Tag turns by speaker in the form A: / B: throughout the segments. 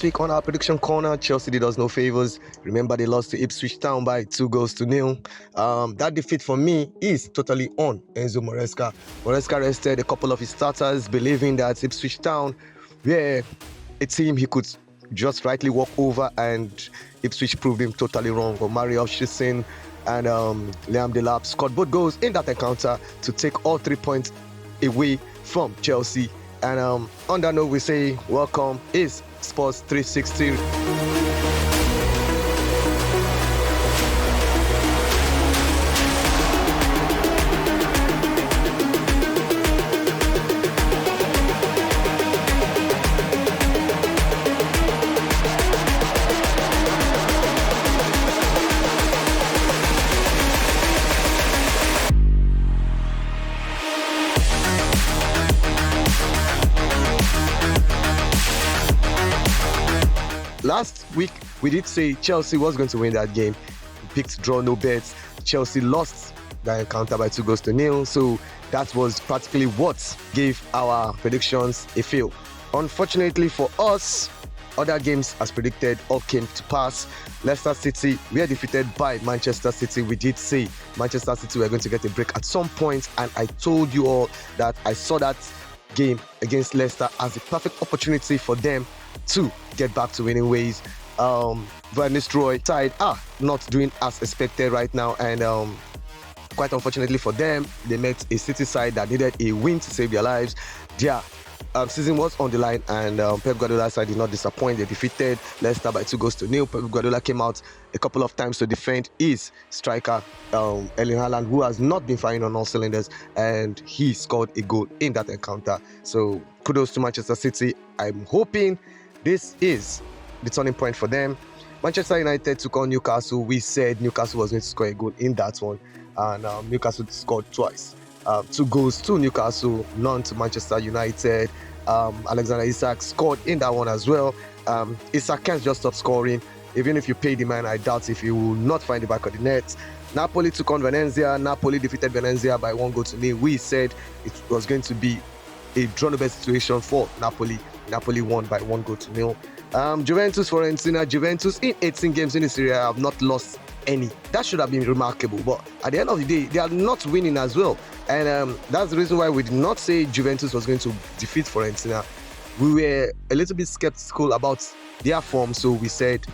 A: Last week on our prediction corner, Chelsea did us no favors. Remember, they lost to Ipswich Town by 2-0. That defeat for me is totally on Enzo Maresca. Maresca rested a couple of his starters, believing that Ipswich Town were a team he could just rightly walk over, and Ipswich proved him totally wrong. Omari Hutchinson and Liam Delap scored both goals in that encounter to take all 3 points away from Chelsea. And on that note, we say welcome is Sports 360. Last week, we did say Chelsea was going to win that game. We picked draw, no bets. Chelsea lost that encounter by 2-0. So that was practically what gave our predictions a fail. Unfortunately for us, other games as predicted all came to pass. Leicester City were defeated by Manchester City. We did say Manchester City were going to get a break at some point, and I told you all that I saw that game against Leicester as a perfect opportunity for them to get back to winning ways. Van Nistelrooy side are not doing as expected right now, and quite unfortunately for them, they met a City side that needed a win to save their lives. Their season was on the line, and Pep Guardiola's side did not disappoint. They defeated Leicester by 2-0. Pep Guardiola came out a couple of times to defend his striker, Erling Haaland, who has not been firing on all cylinders, and he scored a goal in that encounter. So kudos to Manchester City. I'm hoping this is the turning point for them. Manchester United took on Newcastle. We said Newcastle was going to score a goal in that one, and Newcastle scored twice. 2 goals to Newcastle, none to Manchester United. Alexander Isak scored in that one as well. Isak can't just stop scoring. Even if you pay the man, I doubt if he will not find the back of the net. Napoli took on Venezia. Napoli defeated Venezia by 1-0. We said it was going to be a draw-no-bet situation for Napoli. Napoli won by 1-0. Juventus Fiorentina. Juventus in 18 games in the Serie A have not lost any. That should have been remarkable, but at the end of the day, they are not winning as well. And that's the reason why we did not say Juventus was going to defeat Fiorentina. We were a little bit skeptical about their form, so we said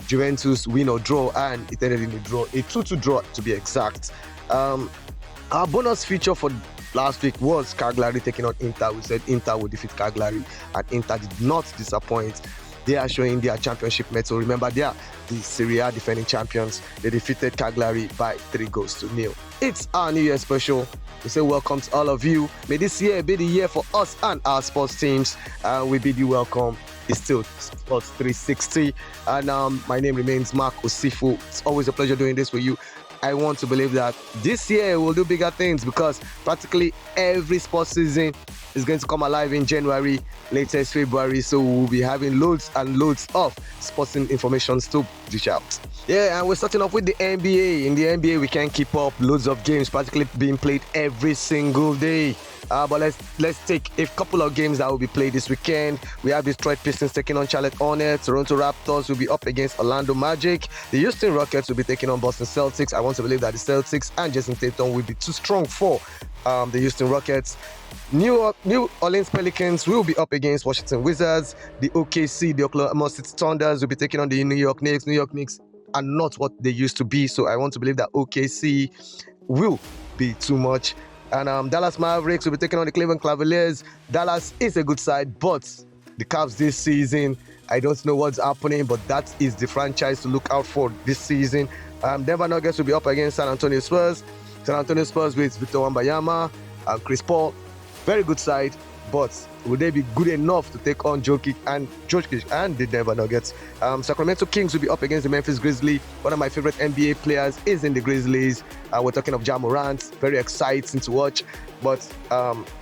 A: Juventus win or draw, and it ended in a draw, a 2-2 draw to be exact. Our bonus feature for last week was Cagliari taking on Inter. We said Inter would defeat Cagliari, and Inter did not disappoint. They are showing their championship mettle. Remember, they are the Serie A defending champions. They defeated Cagliari by 3-0. It's our New Year special. We say welcome to all of you. May this year be the year for us and our sports teams. We bid you welcome. It's still Sports 360. And my name remains Mark Osifu. It's always a pleasure doing this with you. I want to believe that this year we'll do bigger things, because practically every sports season is going to come alive in January, latest February. So we'll be having loads and loads of sporting information to dish out. Yeah, and we're starting off with the NBA. In the NBA, we can't keep up. Loads of games practically being played every single day. But let's take a couple of games that will be played this weekend. We have Detroit Pistons taking on Charlotte Hornets. Toronto Raptors will be up against Orlando Magic. The Houston Rockets will be taking on Boston Celtics. I want to believe that the Celtics and Jason Tatum will be too strong for the Houston Rockets. New Orleans Pelicans will be up against Washington Wizards. The OKC, the Oklahoma City Thunders, will be taking on the New York Knicks. New York Knicks are not what they used to be, so I want to believe that OKC will be too much. And Dallas Mavericks will be taking on the Cleveland Cavaliers. Dallas is a good side, but the Cavs this season, I don't know what's happening, but that is the franchise to look out for this season. Denver Nuggets will be up against San Antonio Spurs. San Antonio Spurs with Victor Wembanyama and Chris Paul. Very good side, but will they be good enough to take on Jokic and the Denver Nuggets? Sacramento Kings will be up against the Memphis Grizzlies. One of my favorite NBA players is in the Grizzlies. We're talking of Ja Morant. Very exciting to watch. But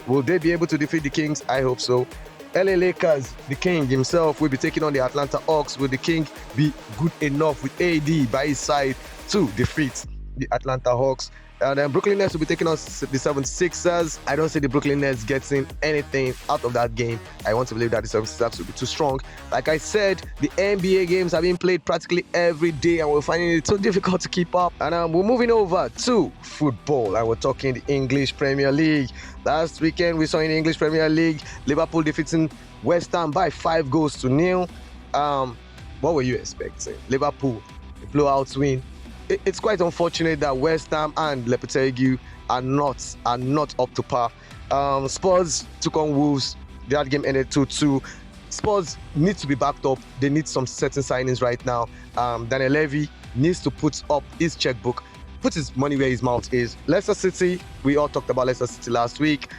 A: will they be able to defeat the Kings? I hope so. LA Lakers, the King himself, will be taking on the Atlanta Hawks. Will the King be good enough with AD by his side to defeat the Atlanta Hawks. And then Brooklyn Nets will be taking on the 76ers. I don't see the Brooklyn Nets getting anything out of that game. I want to believe that the 76ers will be too strong. Like I said, the NBA games are being played practically every day and we're finding it so difficult to keep up. And we're moving over to football and we're talking the English Premier League. Last weekend, we saw in the English Premier League, Liverpool defeating West Ham by 5-0. What were you expecting? Liverpool, a blowout win. It's quite unfortunate that West Ham and Lopetegui are not up to par. Spurs took on Wolves. That game ended 2-2. Spurs need to be backed up. They need some certain signings right now. Daniel Levy needs to put up his checkbook, put his money where his mouth is. Leicester City, we all talked about Leicester City last week.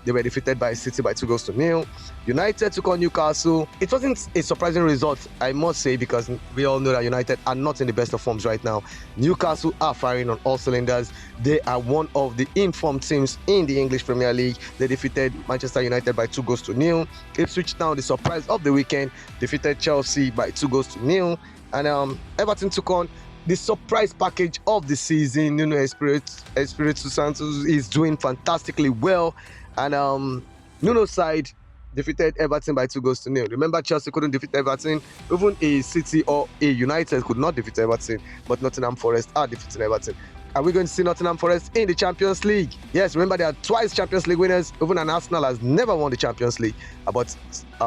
A: They were defeated by City by 2-0. United took on Newcastle. It wasn't a surprising result, I must say, because we all know that United are not in the best of forms right now. Newcastle are firing on all cylinders. They are one of the informed teams in the English Premier League. They defeated Manchester United by 2-0. Ipswich Town, the surprise of the weekend, defeated Chelsea by 2-0. And Everton took on the surprise package of the season. Espirito Santos is doing fantastically well. And Nuno's side defeated Everton by 2-0. Remember, Chelsea couldn't defeat Everton. Even a City or a United could not defeat Everton, but Nottingham Forest are defeating Everton. Are we going to see Nottingham Forest in the Champions League? Yes, remember they are twice Champions League winners. Even an Arsenal has never won the Champions League, but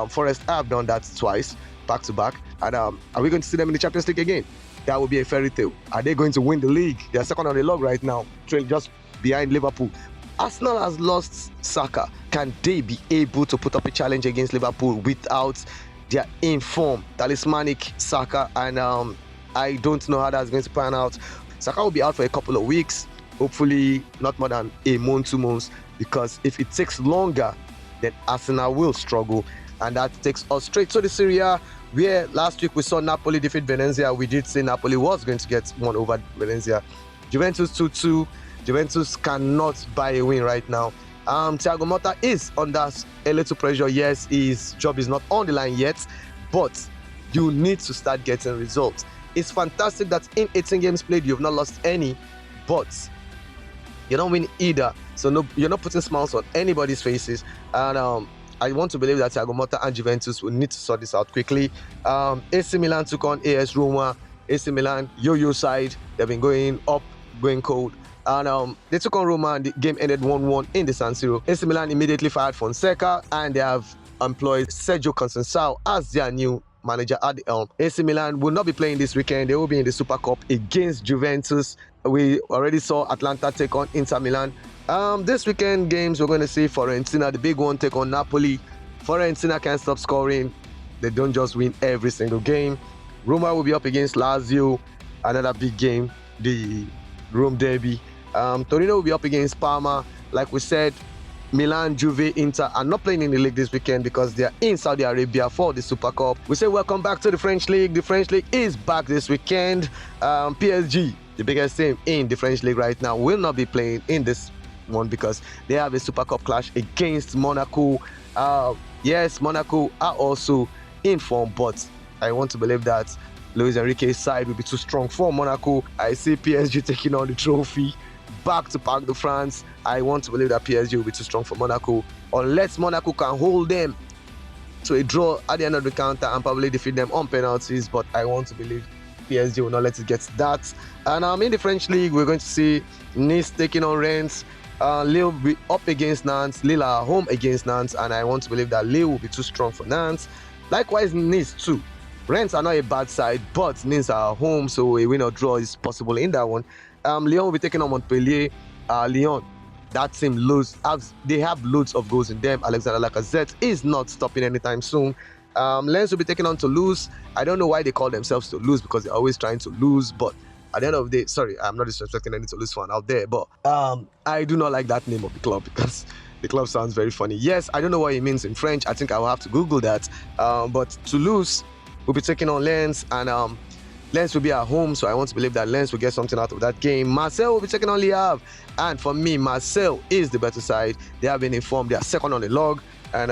A: Forest have done that twice, back to back. And are we going to see them in the Champions League again? That would be a fairy tale. Are they going to win the league? They are second on the log right now, just behind Liverpool. Arsenal has lost Saka. Can they be able to put up a challenge against Liverpool without their informed talismanic Saka? And I don't know how that's going to pan out. Saka will be out for a couple of weeks, hopefully not more than a month, 2 months, because if it takes longer, then Arsenal will struggle. And that takes us straight to the Serie A, where last week we saw Napoli defeat Venezia. We did say Napoli was going to get one over Venezia. Juventus 2-2. Juventus cannot buy a win right now. Thiago Motta is under a little pressure. Yes, his job is not on the line yet, but you need to start getting results. It's fantastic that in 18 games played, you've not lost any, but you don't win either. So no, you're not putting smiles on anybody's faces. And I want to believe that Thiago Motta and Juventus will need to sort this out quickly. AC Milan took on AS Roma. AC Milan, yo-yo side, they've been going up, going cold. And they took on Roma and the game ended 1-1 in the San Siro. AC Milan immediately fired Fonseca and they have employed Sergio Conceição as their new manager at the helm. AC Milan will not be playing this weekend. They will be in the Super Cup against Juventus. We already saw Atlanta take on Inter Milan. This weekend games, we're going to see Fiorentina, the big one, take on Napoli. Fiorentina can't stop scoring. They don't just win every single game. Roma will be up against Lazio, another big game, the Rome derby. Torino will be up against Parma. Like we said, Milan, Juve, Inter are not playing in the league this weekend because they are in Saudi Arabia for the Super Cup. We say welcome back to the French League. The French League is back this weekend. PSG, the biggest team in the French League right now, will not be playing in this one because they have a Super Cup clash against Monaco. Yes, Monaco are also in form, but I want to believe that Luis Enrique's side will be too strong for Monaco. I see PSG taking on the trophy back to Parc de France. I want to believe that PSG will be too strong for Monaco, unless Monaco can hold them to a draw at the end of the counter and probably defeat them on penalties. But I want to believe PSG will not let it get to that. And in the French League, we're going to see Nice taking on Rennes. Lille will be up against Nantes. Lille are home against Nantes, and I want to believe that Lille will be too strong for Nantes. Likewise, Nice too. Rennes are not a bad side, but Nice are home, so a win or draw is possible in that one. Lyon will be taking on Montpellier. Lyon, that team they have loads of goals in them. Alexander Lacazette is not stopping anytime soon. Lens will be taking on Toulouse. I don't know why they call themselves Toulouse, because they're always trying to lose, but at the end of the day, sorry, I'm not disrespecting any Toulouse fan out there, but I do not like that name of the club because the club sounds very funny. Yes, I don't know what it means in French. I think I will have to Google that. But Toulouse will be taking on Lens, and Lens will be at home, so I want to believe that Lens will get something out of that game. Marseille will be taking on Le Havre, and for me, Marseille is the better side. They have been informed. They are second on the log, and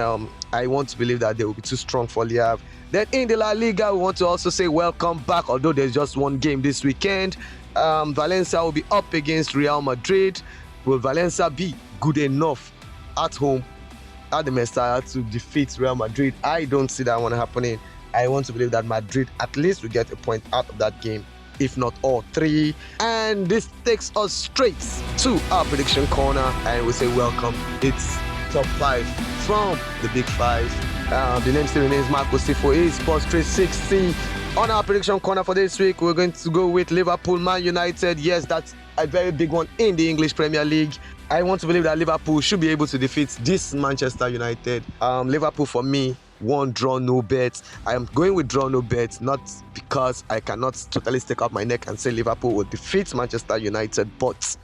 A: I want to believe that they will be too strong for Le Havre. Then in the La Liga, we want to also say welcome back, although there's just one game this weekend. Valencia will be up against Real Madrid. Will Valencia be good enough at home at the Mestalla to defeat Real Madrid? I don't see that one happening. I want to believe that Madrid at least will get a point out of that game, if not all three. And this takes us straight to our prediction corner, and we say welcome. It's top 5 from the big 5. The name still remains Marco Sifo, Sports 360. On our prediction corner for this week, we're going to go with Liverpool, Man United. Yes, that's a very big one in the English Premier League. I want to believe that Liverpool should be able to defeat this Manchester United. Liverpool, for me, 1 draw, no bet. I am going with draw, no bet, not because I cannot totally stick out my neck and say Liverpool will defeat Manchester United, but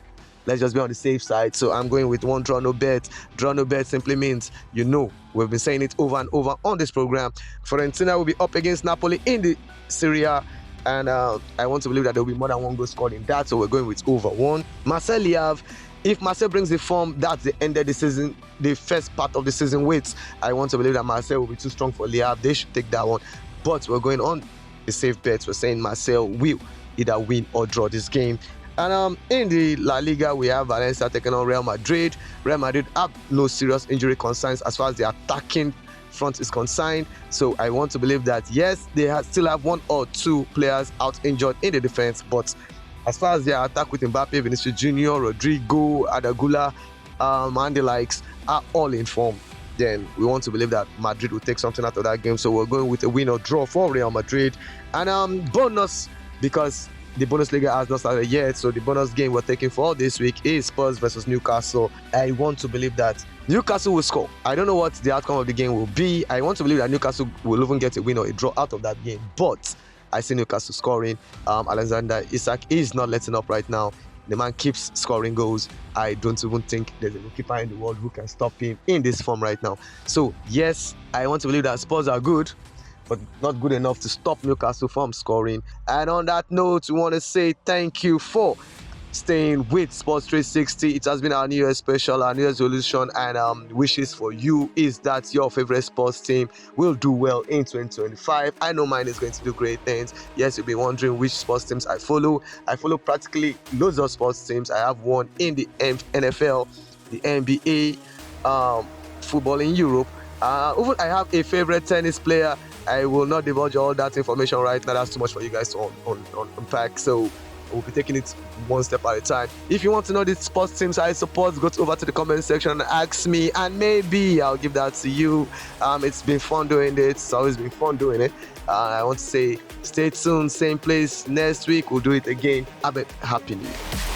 A: let's just be on the safe side. So I'm going with 1 draw, no bet. Draw, no bet simply means, we've been saying it over and over on this program. Fiorentina will be up against Napoli in the Serie A, and I want to believe that there will be more than 1 goal scored in that, so we're going with over 1. Marseille Le Havre. If Marseille brings the form that they ended the season, the first part of the season with, I want to believe that Marseille will be too strong for Le Havre. They should take that one. But we're going on the safe bets. We're saying Marseille will either win or draw this game. And in the La Liga, we have Valencia taking on Real Madrid. Real Madrid have no serious injury concerns as far as the attacking front is concerned. So I want to believe that, yes, they still have 1 or 2 players out injured in the defense, but as far as their attack with Mbappe, Vinicius Junior, Rodrigo, Adagula, and the likes are all in form, then we want to believe that Madrid will take something out of that game. So we're going with a win or draw for Real Madrid. And bonus, because the Bundesliga has not started yet, so the bonus game we're taking for this week is Spurs versus Newcastle. I want to believe that Newcastle will score. I don't know what the outcome of the game will be. I want to believe that Newcastle will even get a win or a draw out of that game, but I see Newcastle scoring. Alexander Isak is not letting up right now. The man keeps scoring goals. I don't even think there's a goalkeeper in the world who can stop him in this form right now. So yes, I want to believe that Spurs are good, but not good enough to stop Newcastle from scoring. And on that note, we want to say thank you for staying with Sports 360. It has been our New Year special, our New Year's resolution, and wishes for you is that your favorite sports team will do well in 2025. I know mine is going to do great things. Yes, you'll be wondering which sports teams I follow. I follow practically loads of sports teams. I have one in the NFL, the NBA, football in Europe. Even I have a favorite tennis player. I will not divulge all that information right now. That's too much for you guys to unpack. So we'll be taking it one step at a time. If you want to know the sports teams I support, go over to the comment section and ask me, and maybe I'll give that to you. It's been fun doing it. It's always been fun doing it. I want to say stay tuned, same place next week. We'll do it again. Have a happy New Year.